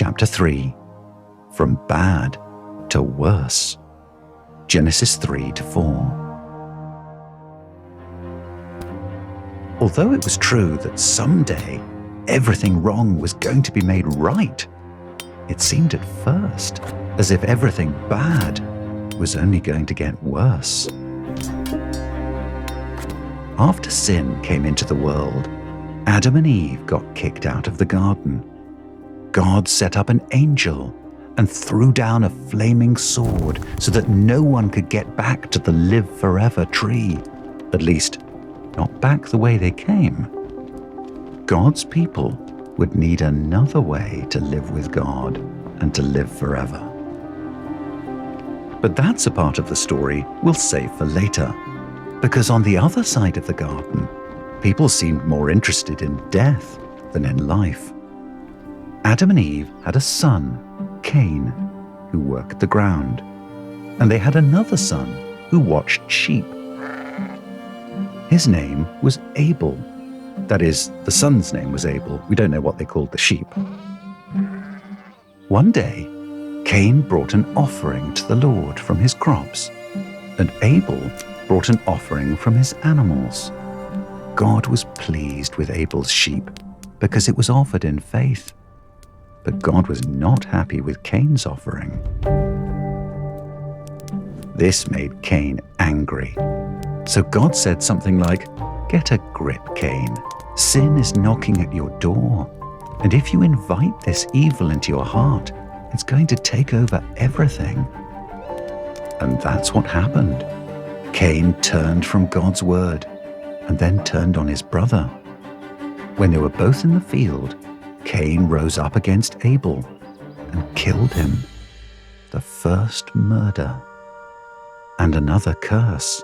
Chapter 3. From bad to worse. Genesis 3-4. Although it was true that someday everything wrong was going to be made right, it seemed at first as if everything bad was only going to get worse. After sin came into the world, Adam and Eve got kicked out of the garden. God set up an angel and threw down a flaming sword so that no one could get back to the live forever tree, at least not back the way they came. God's people would need another way to live with God and to live forever. But that's a part of the story we'll save for later, because on the other side of the garden, people seemed more interested in death than in life. Adam and Eve had a son, Cain, who worked the ground, and they had another son who watched sheep. His name was Abel. That is, the son's name was Abel. We don't know what they called the sheep. One day, Cain brought an offering to the Lord from his crops, and Abel brought an offering from his animals. God was pleased with Abel's sheep because it was offered in faith. But God was not happy with Cain's offering. This made Cain angry. So God said something like, "Get a grip, Cain. Sin is knocking at your door. And if you invite this evil into your heart, it's going to take over everything." And that's what happened. Cain turned from God's word and then turned on his brother. When they were both in the field, Cain rose up against Abel and killed him. The first murder. And another curse.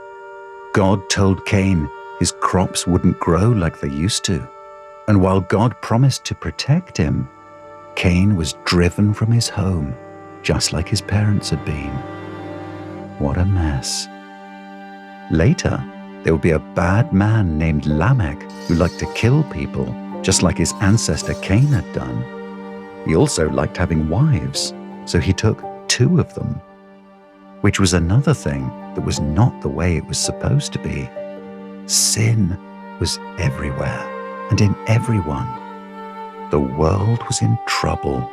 God told Cain his crops wouldn't grow like they used to. And while God promised to protect him, Cain was driven from his home, just like his parents had been. What a mess. Later, there would be a bad man named Lamech who liked to kill people, just like his ancestor Cain had done. He also liked having wives, so he took 2 of them, which was another thing that was not the way it was supposed to be. Sin was everywhere and in everyone. The world was in trouble.